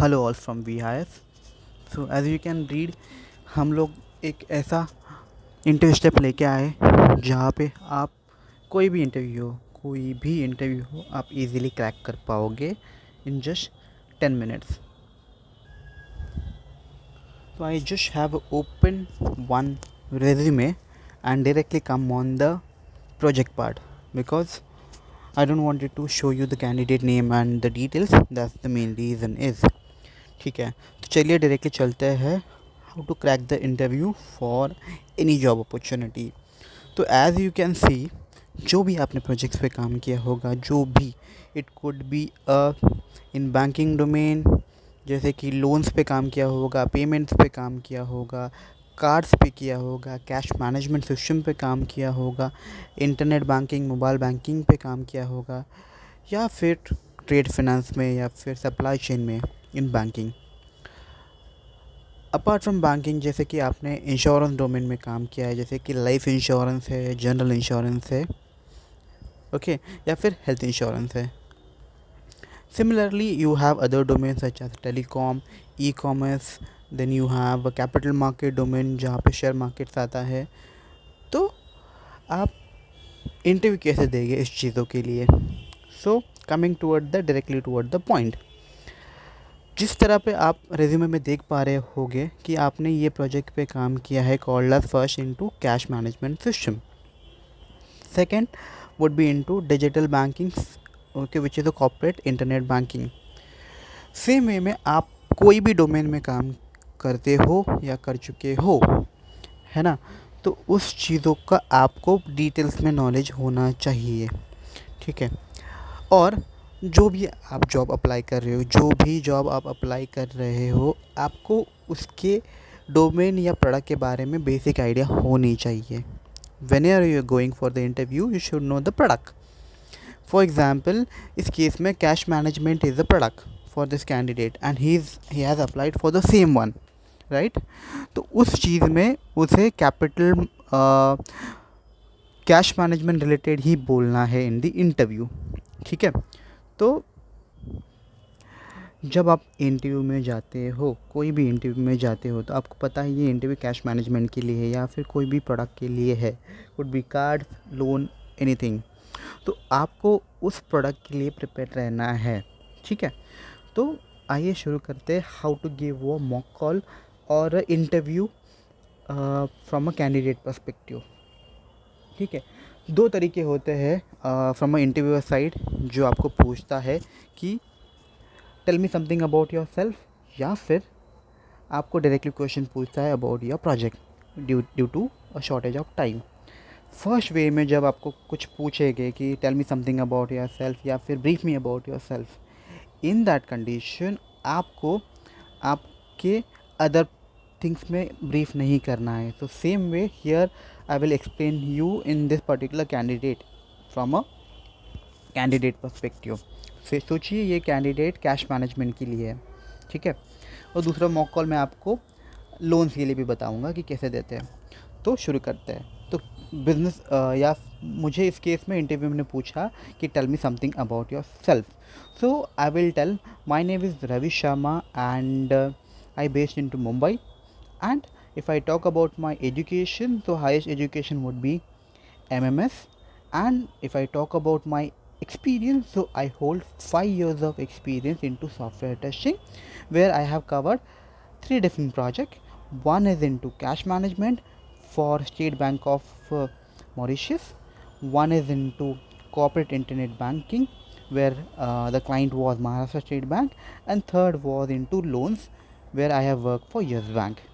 Hello all from V I S. So as you can read, हम लोग एक ऐसा इंटरव्यू स्टेप लेके आए जहाँ पे आप कोई भी इंटरव्यू हो आप इजीली क्रैक कर पाओगे in just 10 minutes. So I just have opened one resume and directly come on the project part because I don't wanted to show you the candidate name and the details. That's the main reason is. ठीक है, तो चलिए directly चलते हैं how to crack the interview for any job opportunity. तो as you can see, जो भी आपने प्रोजेक्ट्स पे काम किया होगा, जो भी it could be in banking domain, जैसे कि लोन्स पे काम किया होगा, पेमेंट्स पे काम किया होगा, कार्ड्स पे किया होगा, कैश मैनेजमेंट सिस्टम पे काम किया होगा, इंटरनेट बैंकिंग, मोबाइल बैंकिंग पे काम किया होगा, या फिर ट्रेड फाइनेंस में, या फिर सप्लाई चेन में in banking. Apart from banking, जैसे कि आपने इंश्योरेंस डोमेन में काम किया है, जैसे कि लाइफ इंश्योरेंस है, जनरल इंश्योरेंस है, ओके, या फिर हेल्थ इंश्योरेंस है। Similarly you have other domain such as telecom, e commerce, then you have capital market domain जहाँ पे शेयर मार्केट्स आता है। तो आप इंटरव्यू कैसे देंगे इस चीज़ों के लिए? So coming toward the directly toward the point, जिस तरह पे आप रेज्यूमे में देख पा रहे होगे कि आपने ये प्रोजेक्ट पे काम किया है called as first into cash management system, second would be into digital banking, okay, which is a corporate internet banking. Same way में आप कोई भी डोमेन में काम करते हो या कर चुके हो, है ना, तो उस चीज़ों का आपको डिटेल्स में नॉलेज होना चाहिए, ठीक है। और जो भी आप जॉब अप्लाई कर रहे हो, जो भी जॉब आप अप्लाई कर रहे हो, आपको उसके डोमेन या प्रोडक्ट के बारे में बेसिक आइडिया होनी चाहिए। whenever you are going for the interview you should know the product. For example, इस केस में cash management is the product for this candidate and he has applied for the same one, right. तो उस चीज़ में उसे capital cash management related ही बोलना है इन the interview, ठीक है। तो जब आप इंटरव्यू में जाते हो, कोई भी इंटरव्यू में जाते हो, तो आपको पता है ये इंटरव्यू कैश मैनेजमेंट के लिए है या फिर कोई भी प्रोडक्ट के लिए है, could be card, loan, anything. तो आपको उस प्रोडक्ट के लिए प्रिपेयर रहना है, ठीक है। तो आइए शुरू करते हैं हाउ टू गिव वो मॉक कॉल और interview from a candidate perspective, ठीक है। दो तरीके होते हैं फ्रॉम अ इंटरव्यूअर साइड, जो आपको पूछता है कि tell me something about yourself, या फिर आपको डायरेक्टली क्वेश्चन पूछता है about your project due to a shortage of time. First way में जब आपको कुछ पूछेंगे कि tell me something about yourself या फिर brief me about yourself, in that condition आपको आपके अदर थिंग्स में ब्रीफ नहीं करना है। तो same way here I will explain you in this particular candidate from a candidate perspective. फिर सोचिए ये कैंडिडेट कैश मैनेजमेंट के लिए है, ठीक है। और दूसरा मॉक कॉल मैं आपको लोन्स के लिए भी बताऊंगा कि कैसे देते हैं। तो शुरू करते हैं। तो बिजनेस या मुझे इस केस में इंटरव्यू में पूछा कि tell me something about yourself. So I will tell my name is Ravi Sharma and I based in to Mumbai, and if I talk about my education, तो highest education would be MMS. And if I talk about my experience, so I hold 5 years of experience into software testing, where I have covered 3 different projects. One is into cash management for State Bank of Mauritius. One is into corporate internet banking, where the client was Maharashtra State Bank, and third was into loans, where I have worked for Yes Bank.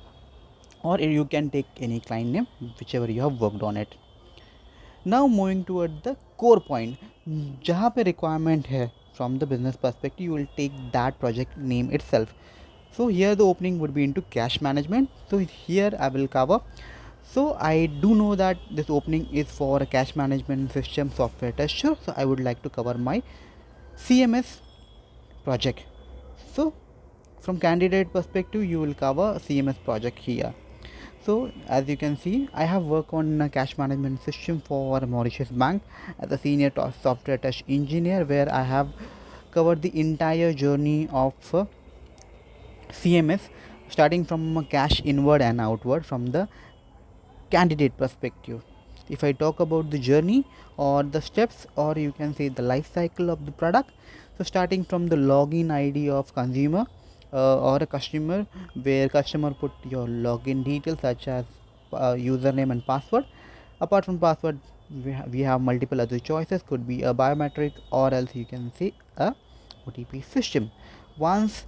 Or you can take any client name, whichever you have worked on it. Now moving toward the core point, जहाँ पे requirement है from the business perspective, you will take that project name itself. So here the opening would be into cash management. So here I will cover. So I do know that this opening is for a cash management system software tester. So I would like to cover my CMS project. So from candidate perspective, you will cover CMS project here. So as you can see, I have worked on a cash management system for Mauritius Bank as a senior software test engineer, where I have covered the entire journey of CMS, starting from cash inward and outward from the candidate perspective. If I talk about the journey or the steps, or you can say the life cycle of the product, so starting from the login ID of consumer or a customer, where customer put your login details such as username and password. Apart from password, we have multiple other choices, could be a biometric or else you can say a OTP system. Once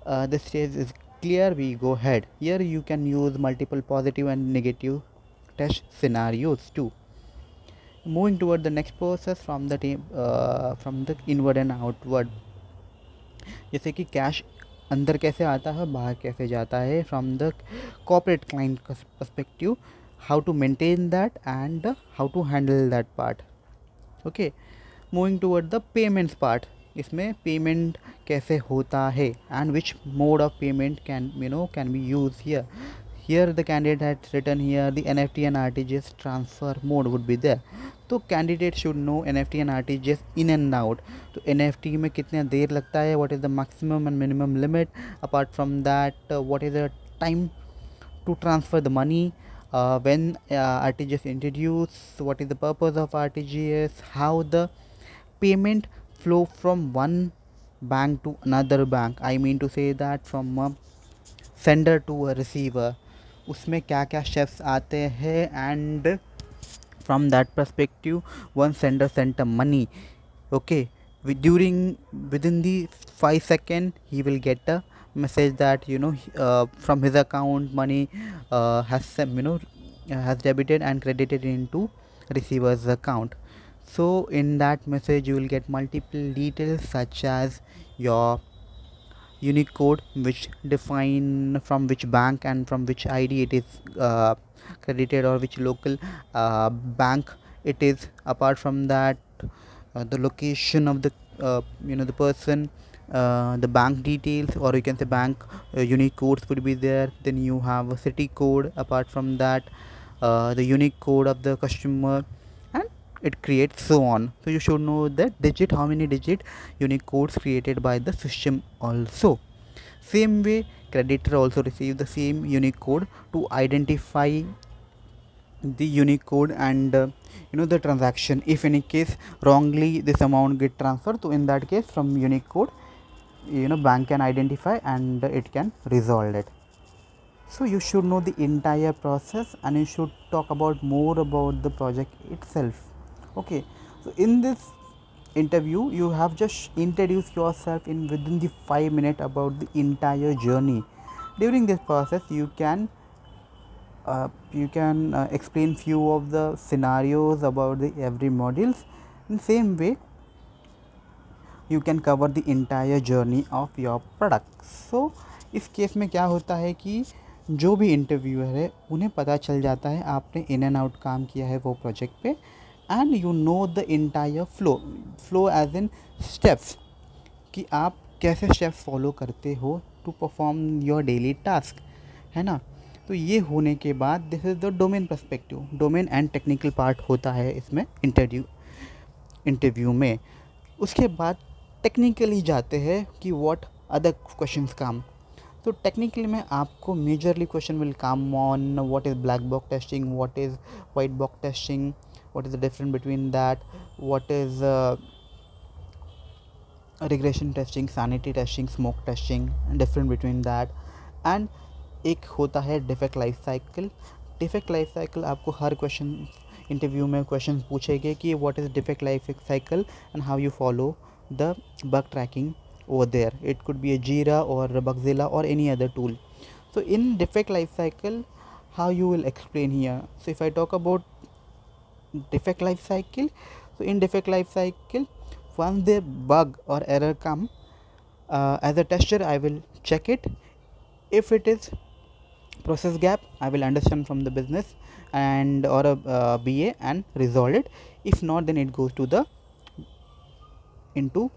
the stage is clear, we go ahead. Here you can use multiple positive and negative test scenarios too. Moving toward the next process from the inward and outward, जैसे कि cash अंदर कैसे आता है, बाहर कैसे जाता है, from the corporate client perspective, how to maintain that and how to handle that part. Okay, moving toward the payments part. इसमें पेमेंट कैसे होता है and which mode of payment can be use here. Here the candidate had written here the NFT and RTGS transfer mode would be there. तो candidate should know NFT and RTGS in and out. तो NFT में कितने देर लगता है, what is the maximum and minimum limit, apart from that what is the time to transfer the money, when RTGS introduced, what is the purpose of RTGS, how the payment flow from one bank to another bank. I mean to say that from a sender to a receiver, उसमें क्या क्या steps आते हैं, and from that perspective one sender sent a money. Okay, within the 5 second he will get a message that from his account money has debited and credited into receiver's account. So in that message you will get multiple details such as your unique code which define from which bank and from which ID it is credited, or which local bank it is. Apart from that, the location of the the person, the bank details, or you can say bank unique codes would be there. Then you have a city code. Apart from that, the unique code of the customer, and it creates so on. So you should know that digit, how many digit unique codes created by the system also. Same way, creditor also receive the same unique code to identify the unique code and the transaction. If any case wrongly this amount get transferred, so in that case from unique code bank can identify and it can resolve it. So you should know the entire process, and you should talk about more about the project itself. Okay, so in this interview you have just introduced yourself in within the 5 minutes about the entire journey. During this process you can explain few of the scenarios about the every modules. In same way you can cover the entire journey of your product. So इस case में क्या होता है कि जो भी interviewer है उन्हें पता चल जाता है आपने इन एंड आउट काम किया है वो प्रोजेक्ट पे, and you know the entire flow as in steps, कि आप कैसे स्टेप्स फॉलो करते हो to perform your daily task, है ना. तो ये होने के बाद this is the domain perspective. Domain and technical part होता है इसमें इंटरव्यू में. उसके बाद टेक्निकली जाते हैं कि व्हाट अदर क्वेश्चंस कम. तो टेक्निकली में आपको majorly question will come on what is black box testing, what is white box testing, what is the difference between that, what is regression testing, sanity testing, smoke testing, different between that. and एक होता है defect life cycle. Defect life cycle आपको हर question interview में question पूछेंगे कि what is defect life cycle and how you follow the bug tracking over there. It could be a Jira or a Bugzilla or any other tool. So in defect life cycle, how you will explain here. So if I talk about defect life cycle, so in defect life cycle, once the bug or error come, as a tester I will check it. If it is process gap, I will understand from the business and or a BA and resolve it. If not, then it goes to the into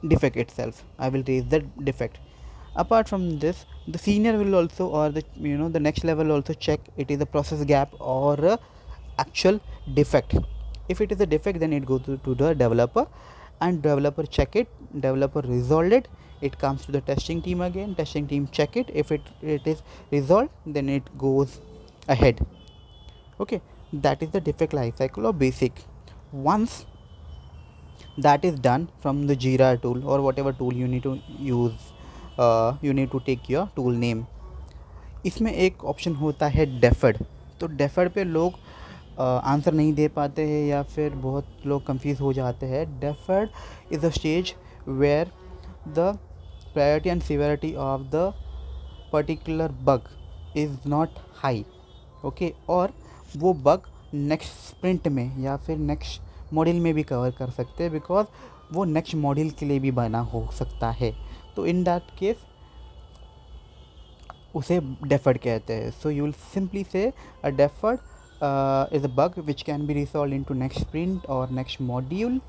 defect itself. I will raise the defect. Apart from this, the senior will also, or the the next level also check it is a process gap or a actual defect. If it is a defect, then it goes to the developer, and developer check it, developer resolve it. it comes to the testing team again. Testing team check it. If it is resolved, then it goes ahead. Okay, that is the defect life cycle or basic. Once that is done from the Jira tool or whatever tool you need to use, you need to take your tool name. इसमें एक option होता है deferred. तो deferred पे लोग answer नहीं दे पाते हैं या फिर बहुत लोग कंफ्यूज हो जाते हैं. Deferred is a stage where the priority and severity of the particular bug is not high. Okay, और वो बग नेक्स्ट स्प्रिंट में या फिर नेक्स्ट मॉड्यूल में भी कवर कर सकते हैं, बिकॉज वो नेक्स्ट मॉड्यूल के लिए भी बना हो सकता है. तो इन दैट केस उसे डेफर्ड कहते हैं. So you will simply say a deferred is a bug which can be resolve in to next sprint और next module,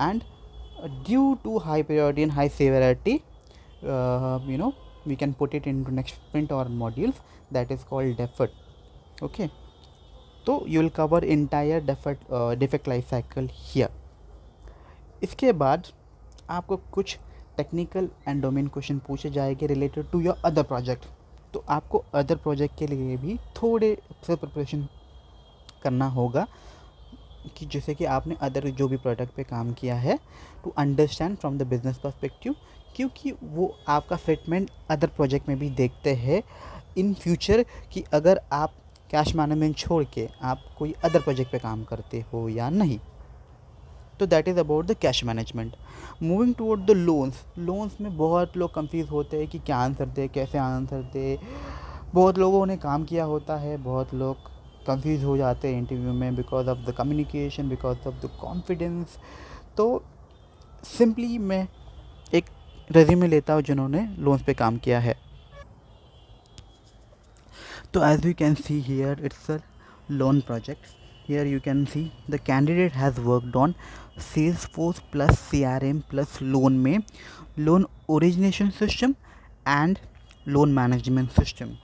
and due to high priority and high severity we can put it into next sprint or modules. That is called deferred. Okay, तो you will cover entire defect life cycle here. इसके बाद आपको कुछ technical and domain question पूछे जाएंगे related to your other project. तो आपको other project के लिए भी थोड़े से प्रिपरेशन करना होगा कि जैसे कि आपने अदर जो भी प्रोडक्ट पे काम किया है, to understand from the business perspective, क्योंकि वो आपका फिटमेंट अदर प्रोजेक्ट में भी देखते हैं इन फ्यूचर कि अगर आप कैश मैनेजमेंट छोड़ के आप कोई अदर प्रोजेक्ट पे काम करते हो या नहीं. तो that is about the cash management. Moving toward the loans में बहुत लोग कंफ्यूज होते हैं कि क्या आंसर दे, कैसे आंसर दे. बहुत लोगों ने काम किया होता है, बहुत लोग कंफ्यूज हो जाते हैं इंटरव्यू में because of the communication, because of the confidence. तो सिंपली मैं एक रेज्यूमे लेता हूँ जिन्होंने लोन्स पे काम किया है. तो as you can see here it's a loan project. Here you can see the candidate has worked on Salesforce plus CRM plus loan में loan origination system and loan management system.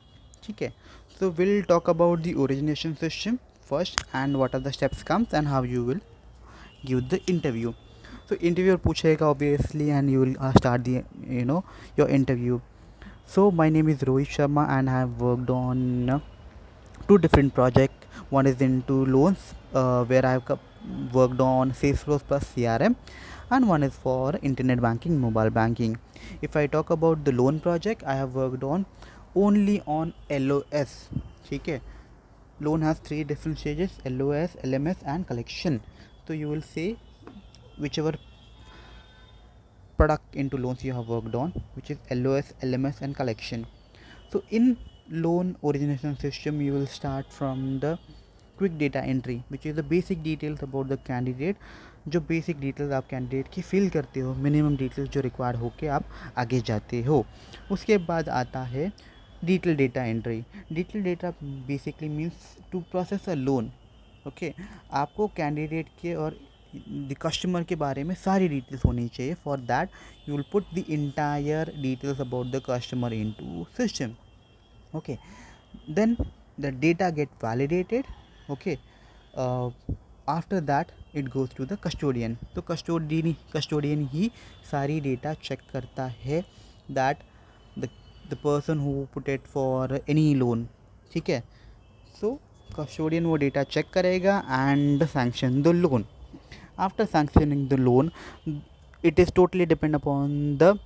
ठीक है, so we'll talk about the origination system first and what are the steps comes and how you will give the interview. So interviewer पूछेगा obviously and you will start the your interview. So my name is Rohit Sharma and I have worked on two different projects. One is into loans where I have worked on Salesforce plus CRM, and one is for internet banking, mobile banking. If I talk about the loan project, I have worked on only on LOS. ठीक है, loan has three different stages: LOS, LMS and collection. So you will say whichever product into loans you have worked on, which is LOS, LMS and collection. So in loan origination system you will start from the quick data entry, which is the basic details about the candidate. जो basic details आप candidate की fill करते हो, minimum details जो required होके आप आगे जाते हो. उसके बाद आता है detail data entry. Detail data basically means to process a loan. Okay, आपको कैंडिडेट के और द कस्टमर के बारे में सारी डिटेल्स होनी चाहिए. For that you will put the entire details about the customer into system. Okay, then the data get validated. Okay, after that it goes to the custodian. तो custodian ही सारी data check करता है that the person who put it for any loan. ठीक है, so custodian वो data check करेगा and sanction the loan. After sanctioning the loan, it is totally depend upon the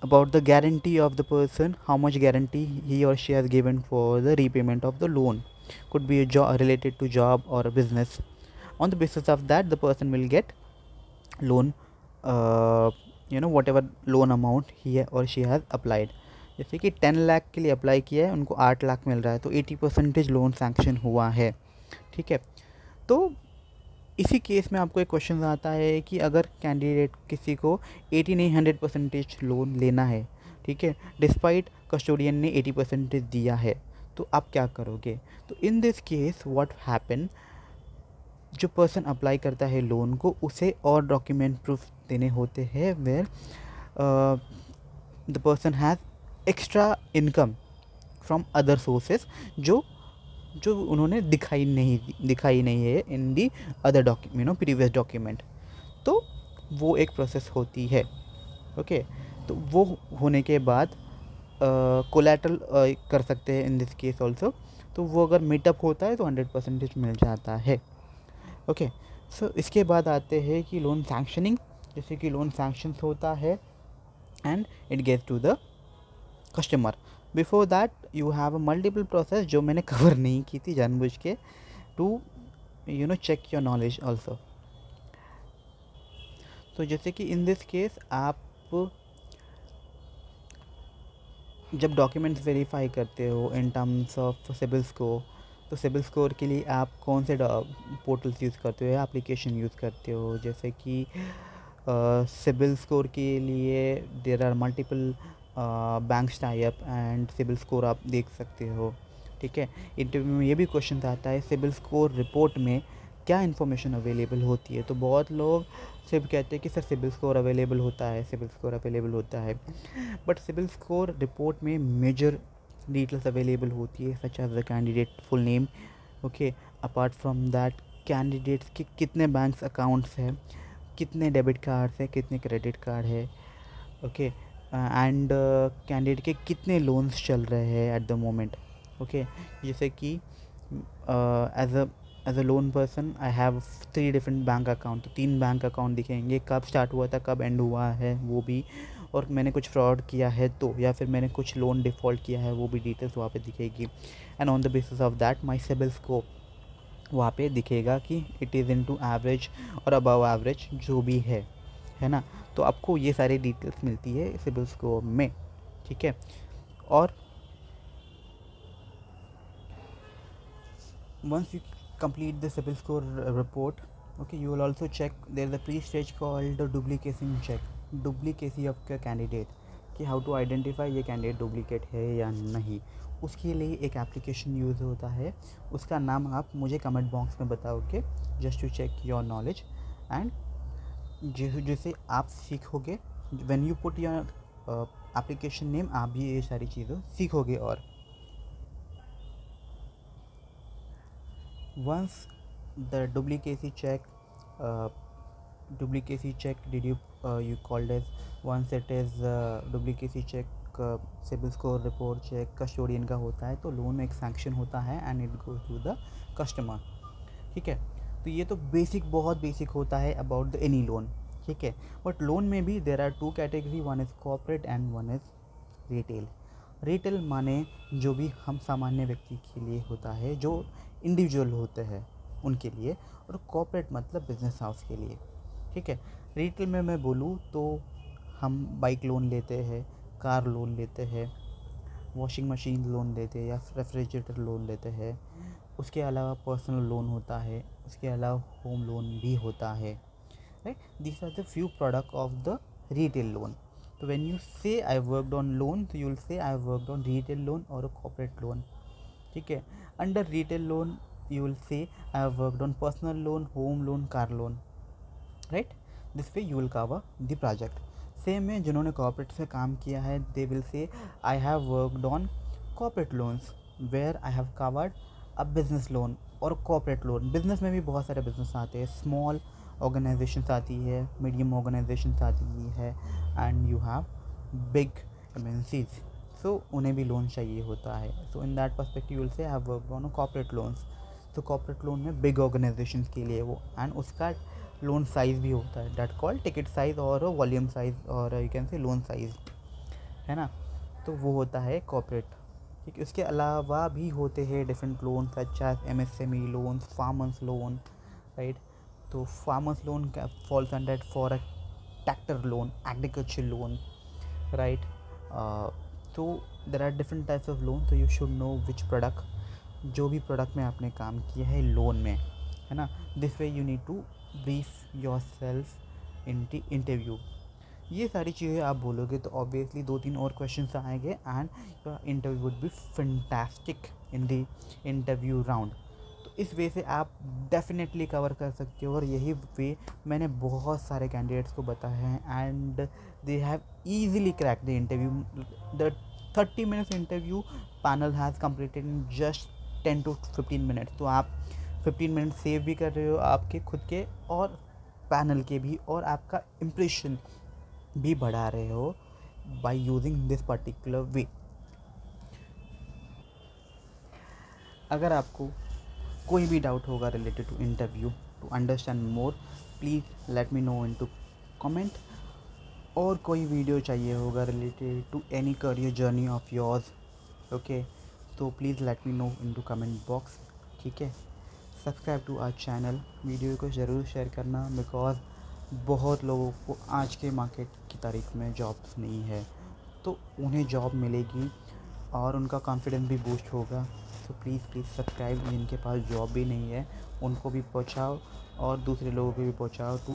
about the guarantee of the person, how much guarantee he or she has given for the repayment of the loan. Could be a job related to job or a business. On the basis of that the person will get loan, whatever loan amount he or she has applied. जैसे कि 10 लाख के लिए apply किया है, उनको 8 लाख मिल रहा है, तो 80% लोन सैंक्शन हुआ है. ठीक है, तो इसी केस में आपको एक क्वेश्चन आता है कि अगर कैंडिडेट किसी को 80 नहीं 100% लोन लेना है, ठीक है, डिस्पाइट कस्टोडियन ने 80% दिया है, तो आप क्या करोगे. तो in this case what happen, जो पर्सन अप्लाई करता है लोन को, उसे और डॉक्यूमेंट प्रूफ देने होते हैं where the person has extra income from other sources जो उन्होंने दिखाई नहीं है in the other document, previous document. तो वो एक प्रोसेस होती है. ओके, तो वो होने के बाद कोलैटरल कर सकते हैं इन दिस केस ऑल्सो। तो वो अगर मीटअप होता है तो 100% मिल जाता है। ओके, सो इसके बाद आते हैं कि लोन सैंक्शनिंग। जैसे कि लोन सैंक्शंस होता है and it gets to the customer. Before that you have a multiple process जो मैंने कवर नहीं की थी जानबूझ के, to check your knowledge also. तो जैसे कि इन दिस केस आप जब डॉक्यूमेंट्स वेरीफाई करते हो in terms of CIBIL score, तो सिबिल स्कोर के लिए आप कौन से पोर्टल्स यूज़ करते हो या एप्लीकेशन यूज़ करते हो? जैसे कि सिबिल स्कोर के लिए there are multiple banks tie up and CIBIL score आप देख सकते हो। ठीक है, इंटरव्यू में ये भी क्वेश्चन आता है सिबिल स्कोर रिपोर्ट में क्या इन्फॉर्मेशन अवेलेबल होती है? तो बहुत लोग सिर्फ कहते हैं कि सर सिबिल स्कोर अवेलेबल होता है, सिबिल स्कोर अवेलेबल होता है, बट सिबिल स्कोर रिपोर्ट में मेजर डिटेल्स अवेलेबल होती है such as the candidate full name. Okay, apart from that candidates के कितने बैंक्स अकाउंट्स हैं, कितने डेबिट कार्ड्स हैं, कितने क्रेडिट कार्ड है। ओके, एंड कैंडिडेट के कितने लोन्स चल रहे हैं एट द मोमेंट। ओके, जैसे कि as a loan person I have 3 different bank account, तो 3 बैंक अकाउंट दिखेंगे, कब स्टार्ट हुआ था, कब एंड हुआ है वो भी, और मैंने कुछ फ्रॉड किया है तो, या फिर मैंने कुछ लोन डिफ़ॉल्ट किया है वो भी डिटेल्स वहाँ पे दिखेगी। And on the basis of that my CIBIL score वहाँ पे दिखेगा कि इट इज़ इनटू एवरेज और अबव एवरेज जो भी है ना। तो आपको ये सारी डिटेल्स मिलती है सिबिल स्कोर में। ठीक है, और once you complete the CIBIL score report, okay, you will also check there is a pre-stage called the duplication check, duplicacy of का कैंडिडेट, कि हाउ टू आइडेंटिफाई ये कैंडिडेट डुप्लीकेट है या नहीं। उसके लिए एक एप्लीकेशन यूज़ होता है, उसका नाम आप मुझे कमेंट बॉक्स में बताओगे, just to check your knowledge. And जैसे आप सीखोगे, when you put your application name, आप भी ये सारी चीज़ें सीखोगे। और once the duplicacy check did you called as, once it is duplicacy check, CIBIL score report check custodian का होता है, तो लोन में एक सैंक्शन होता है and it goes to the customer. ठीक है, तो ये तो बेसिक, बहुत बेसिक होता है अबाउट द एनी लोन। ठीक है, बट लोन में भी there are 2 category, one is corporate and one is retail. Retail माने जो भी हम सामान्य व्यक्ति के लिए होता है, जो इंडिविजुअल होते हैं उनके लिए, और कॉर्पोरेट मतलब बिजनेस हाउस के लिए। ठीक है, रिटेल में मैं बोलूँ तो हम बाइक लोन लेते हैं, कार लोन लेते हैं, वॉशिंग मशीन लोन लेते हैं, या रेफ्रिजरेटर लोन लेते हैं। उसके अलावा पर्सनल लोन होता है, उसके अलावा होम लोन भी होता है। Right, these are the few product of the retail loan. तो when you say I worked on loan, तो you will say I worked on retail loan और अ कॉर्पोरेट लोन। ठीक है, under retail loan you will say I have worked on personal loan, home loan, car loan, right? This way you will cover the project. Same में जिन्होंने corporate से काम किया है, they will say I have worked on corporate loans where I have covered a business loan और corporate loan. Business में भी बहुत सारे बिजनेस आते हैं, स्मॉल ऑर्गेनाइजेशंस आती है, मीडियम ऑर्गेनाइजेशंस आती है, and you have big MNCs, so उन्हें भी लोन चाहिए होता है। So in that perspective you will say I have worked on corporate loans. तो कॉर्पोरेट लोन में बिग ऑर्गेनाइजेशंस के लिए वो, एंड उसका लोन साइज़ भी होता है, डेट कॉल्ड टिकट साइज़ और वॉल्यूम साइज़ और you can say loan size, है ना। तो वो होता है कॉर्पोरेट। ठीक है, उसके अलावा भी होते हैं different loan such as MSME loan, farmers loan, right. तो फार्मर्स लोन का falls under for a tractor loan, agriculture loan, right. तो there are different types of loan, तो you should know which product, जो भी product में आपने काम किया है लोन में, है ना। This way you need to brief yourself in the interview. ये सारी चीज़ें आप बोलोगे तो ऑब्वियसली 2-3 और क्वेश्चंस आएंगे and your interview would be fantastic in the interview round. तो इस वे से आप डेफिनेटली कवर कर सकते हो, और यही वे मैंने बहुत सारे कैंडिडेट्स को बताया है and they have easily crack the interview. The 30 minutes interview panel has completed in just 10 to 15 minutes। तो आप 15 मिनट सेव भी कर रहे हो आपके खुद के और पैनल के भी, और आपका इम्प्रेशन भी बढ़ा रहे हो by using this particular way. अगर आपको कोई भी डाउट होगा related to interview, to understand more, please let me know in to comment. और कोई वीडियो चाहिए होगा related to any career journey of yours, okay, तो please let me know in to comment box, ठीक है। Subscribe to our channel, video को ज़रूर share करना, बिकॉज बहुत लोगों को आज के मार्केट की तारीख में जॉब्स नहीं है, तो उन्हें जॉब मिलेगी और उनका कॉन्फिडेंस भी बूस्ट होगा। तो प्लीज़ सब्सक्राइब, जिनके पास जॉब भी नहीं है उनको भी पहुंचाओ और दूसरे लोगों को भी पहुंचाओ to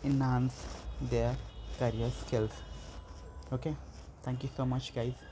enhance their career skills, okay। Thank you so much guys।